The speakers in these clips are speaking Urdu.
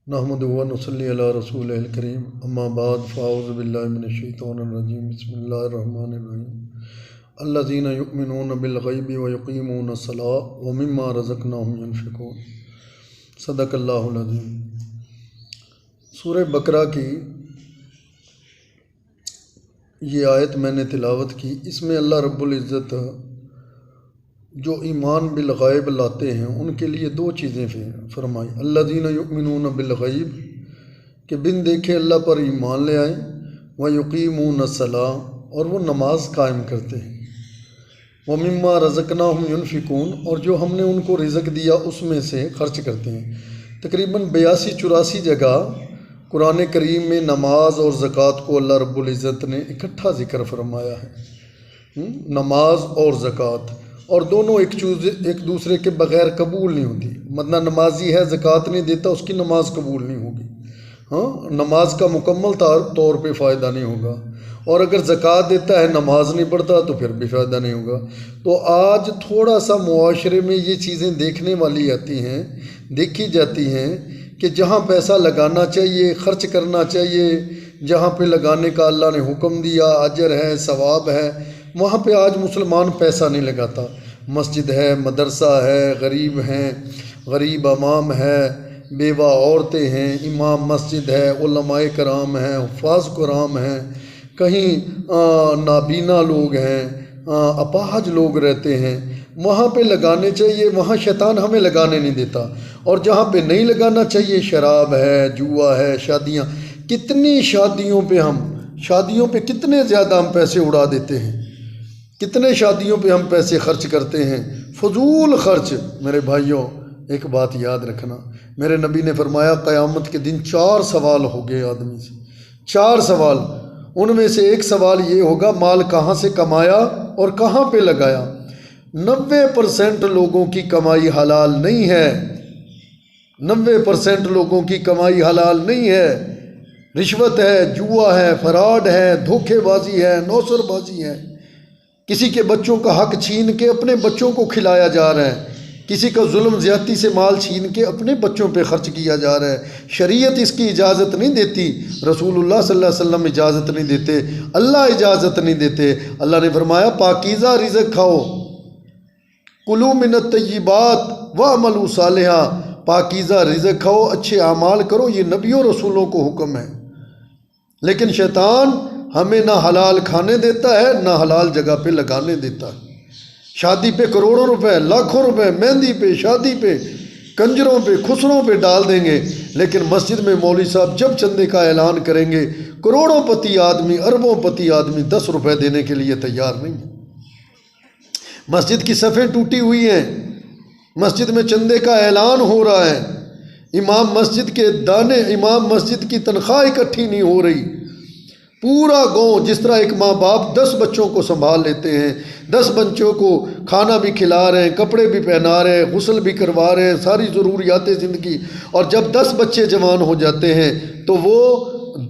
نحمدہ و نصلی علی رسولہ الکریم اما بعد فاعوذ باللہ من الشیطان الرجیم بسم اللہ الرحمن الرحیم الذین یؤمنون بالغیب ویقیمون الصلاۃ ومما رزقناہم ینفقون۔ صدق اللہ العظیم۔ سورہ بقرہ کی یہ آیت میں نے تلاوت کی، اس میں اللہ رب العزت جو ایمان بالغیب لاتے ہیں ان کے لیے دو چیزیں فرمائی۔ الذین یؤمنون بالغیب کہ بن دیکھے اللہ پر ایمان لے آئیں، ویقیمون الصلاۃ اور وہ نماز قائم کرتے ہیں، ومما رزقناہم ینفقون اور جو ہم نے ان کو رزق دیا اس میں سے خرچ کرتے ہیں۔ تقریباً 82-84 جگہ قرآن کریم میں نماز اور زکوٰۃ کو اللہ رب العزت نے اکٹھا ذکر فرمایا ہے۔ نماز اور زکوٰۃ، اور دونوں ایک دوسرے کے بغیر قبول نہیں ہوتی۔ مطلب نمازی ہے زکوٰۃ نہیں دیتا، اس کی نماز قبول نہیں ہوگی۔ نماز کا مکمل طور پہ فائدہ نہیں ہوگا، اور اگر زکوٰۃ دیتا ہے نماز نہیں پڑھتا تو پھر بھی فائدہ نہیں ہوگا۔ تو آج تھوڑا سا معاشرے میں یہ چیزیں دیکھنے والی آتی ہیں، دیکھی جاتی ہیں کہ جہاں پیسہ لگانا چاہیے، خرچ کرنا چاہیے، جہاں پہ لگانے کا اللہ نے حکم دیا، اجر ہے، ثواب ہے، وہاں پہ آج مسلمان پیسہ نہیں لگاتا۔ مسجد ہے، مدرسہ ہے، غریب ہیں، غریب عوام ہے، بیوہ عورتیں ہیں، امام مسجد ہے، علماء کرام ہیں، حفاظ کرام ہیں، کہیں نابینا لوگ ہیں، اپاہج لوگ رہتے ہیں، وہاں پہ لگانے چاہیے، وہاں شیطان ہمیں لگانے نہیں دیتا۔ اور جہاں پہ نہیں لگانا چاہیے، شراب ہے، جوا ہے، شادیاں، کتنی شادیوں پہ کتنے زیادہ ہم پیسے اڑا دیتے ہیں، کتنے شادیوں پہ ہم پیسے خرچ کرتے ہیں، فضول خرچ۔ میرے بھائیوں، ایک بات یاد رکھنا، میرے نبی نے فرمایا قیامت کے دن 4 سوال ہو گئے آدمی سے، 4 سوال۔ ان میں سے ایک سوال یہ ہوگا مال کہاں سے کمایا اور کہاں پہ لگایا۔ 90% لوگوں کی کمائی حلال نہیں ہے، 90% لوگوں کی کمائی حلال نہیں ہے۔ رشوت ہے، جوا ہے، فراڈ ہے، دھوکے بازی ہے، نوسر بازی ہے، کسی کے بچوں کا حق چھین کے اپنے بچوں کو کھلایا جا رہا ہے، کسی کا ظلم زیادتی سے مال چھین کے اپنے بچوں پہ خرچ کیا جا رہا ہے۔ شریعت اس کی اجازت نہیں دیتی، رسول اللہ صلی اللہ علیہ وسلم اجازت نہیں دیتے، اللہ اجازت نہیں دیتے۔ اللہ نے فرمایا پاکیزہ رزق کھاؤ، کلوا من الطیبات واعملوا صالحا، پاکیزہ رزق کھاؤ، اچھے اعمال کرو، یہ نبیوں رسولوں کو حکم ہے۔ لیکن شیطان ہمیں نہ حلال کھانے دیتا ہے، نہ حلال جگہ پہ لگانے دیتا ہے۔ شادی پہ کروڑوں روپے، لاکھوں روپے، مہندی پہ، شادی پہ، کنجروں پہ، خسروں پہ ڈال دیں گے، لیکن مسجد میں مولوی صاحب جب چندے کا اعلان کریں گے، کروڑوں پتی آدمی، اربوں پتی آدمی 10 روپے دینے کے لیے تیار نہیں ہے۔ مسجد کی صفیں ٹوٹی ہوئی ہیں، مسجد میں چندے کا اعلان ہو رہا ہے، امام مسجد کے دانے، امام مسجد کی تنخواہ اکٹھی نہیں ہو رہی۔ پورا گاؤں، جس طرح ایک ماں باپ 10 بچوں کو سنبھال لیتے ہیں، 10 بچوں کو کھانا بھی کھلا رہے ہیں، کپڑے بھی پہنا رہے ہیں، غسل بھی کروا رہے ہیں، ساری ضروریات زندگی، اور جب 10 بچے جوان ہو جاتے ہیں تو وہ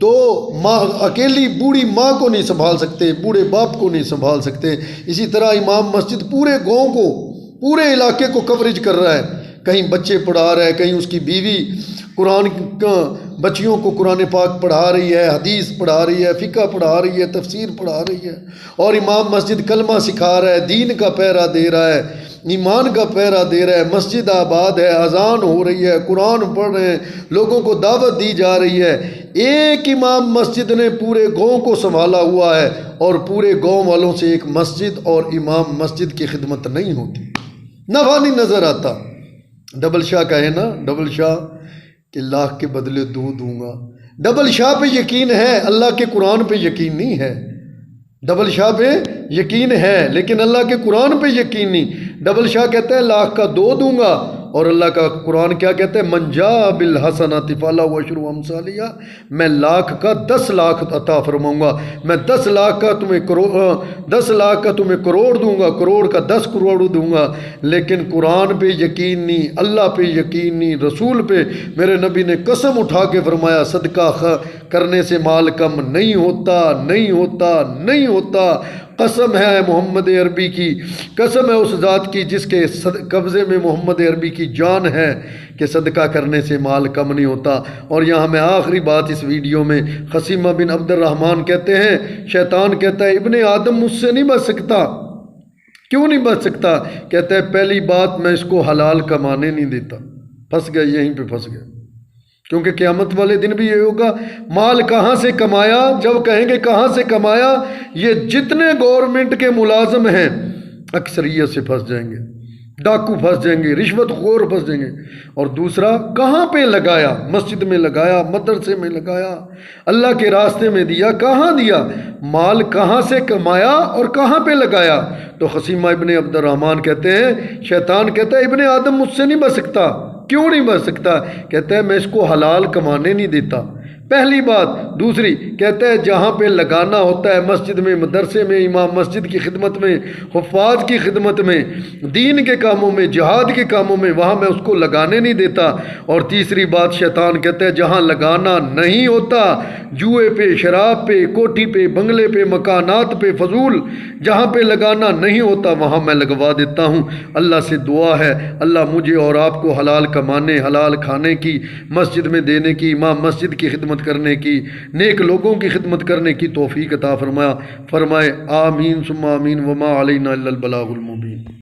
2 ماں، اکیلی بوڑھی ماں کو نہیں سنبھال سکتے، بوڑھے باپ کو نہیں سنبھال سکتے۔ اسی طرح امام مسجد پورے گاؤں کو، پورے علاقے کو کوریج کر رہا ہے، کہیں بچے پڑھا رہا ہے، کہیں اس کی بیوی قرآن بچیوں کو قرآن پاک پڑھا رہی ہے، حدیث پڑھا رہی ہے، فقہ پڑھا رہی ہے، تفسیر پڑھا رہی ہے، اور امام مسجد کلمہ سکھا رہا ہے، دین کا پہرا دے رہا ہے، ایمان کا پہرا دے رہا ہے، مسجد آباد ہے، اذان ہو رہی ہے، قرآن پڑھ رہے ہیں، لوگوں کو دعوت دی جا رہی ہے۔ ایک امام مسجد نے پورے گاؤں کو سنبھالا ہوا ہے، اور پورے گاؤں والوں سے ایک مسجد اور امام مسجد کی خدمت نہیں ہوتی، نفع نہیں نظر آتا۔ ڈبل شاہ کا ہے نا، ڈبل شاہ کہ لاکھ کے بدلے 2 دوں گا۔ ڈبل شاہ پہ یقین ہے، اللہ کے قرآن پہ یقین نہیں ہے۔ ڈبل شاہ پہ یقین ہے لیکن اللہ کے قرآن پہ یقین نہیں۔ ڈبل شاہ کہتا ہے لاکھ کا 2 دوں گا، اور اللہ کا قرآن کیا کہتا ہے، من جاء بالحسنۃ فلہ عشر امثالها، میں لاکھ کا 10 لاکھ عطا فرماؤں گا، میں 10 لاکھ کا تمہیں کروڑ دوں گا، کروڑ کا 10 کروڑ دوں گا۔ لیکن قرآن پہ یقین نہیں، اللہ پہ یقین نہیں، رسول پہ۔ میرے نبی نے قسم اٹھا کے فرمایا صدقہ کرنے سے مال کم نہیں ہوتا، نہیں ہوتا، نہیں ہوتا۔ قسم ہے محمد عربی کی، قسم ہے اس ذات کی جس کے قبضے میں محمد عربی کی جان ہے کہ صدقہ کرنے سے مال کم نہیں ہوتا۔ اور یہاں میں آخری بات اس ویڈیو میں، خصیمہ بن عبد الرحمن کہتے ہیں شیطان کہتا ہے ابن آدم مجھ سے نہیں بچ سکتا۔ کیوں نہیں بچ سکتا؟ کہتا ہے پہلی بات میں اس کو حلال کمانے نہیں دیتا۔ پھنس گئے، یہیں پہ پھنس گئے، کیونکہ قیامت والے دن بھی یہ ہوگا مال کہاں سے کمایا؟ جب کہیں گے کہاں سے کمایا، یہ جتنے گورنمنٹ کے ملازم ہیں اکثریت سے پھنس جائیں گے، ڈاکو پھنس جائیں گے، رشوت خور پھنس جائیں گے۔ اور دوسرا کہاں پہ لگایا؟ مسجد میں لگایا، مدرسے میں لگایا، اللہ کے راستے میں دیا، کہاں دیا؟ مال کہاں سے کمایا اور کہاں پہ لگایا؟ تو خصیمہ ابن عبد الرحمن کہتے ہیں شیطان کہتا ہے ابن آدم مجھ سے نہیں بچ سکتا۔ کیوں نہیں بچ سکتا؟ کہتا ہے میں اس کو حلال کمانے نہیں دیتا، پہلی بات۔ دوسری کہتا ہے جہاں پہ لگانا ہوتا ہے، مسجد میں، مدرسے میں، امام مسجد کی خدمت میں، حفاظ کی خدمت میں، دین کے کاموں میں، جہاد کے کاموں میں، وہاں میں اس کو لگانے نہیں دیتا۔ اور تیسری بات شیطان کہتا ہے جہاں لگانا نہیں ہوتا، جوئے پہ، شراب پہ، کوٹھی پہ، بنگلے پہ، مکانات پہ، فضول جہاں پہ لگانا نہیں ہوتا وہاں میں لگوا دیتا ہوں۔ اللہ سے دعا ہے اللہ مجھے اور آپ کو حلال کمانے، حلال کھانے کی، مسجد میں دینے کی، امام مسجد کی خدمت کرنے کی، نیک لوگوں کی خدمت کرنے کی توفیق عطا فرمائے۔ آمین ثم آمین، وما علینا الا البلاغ المبین۔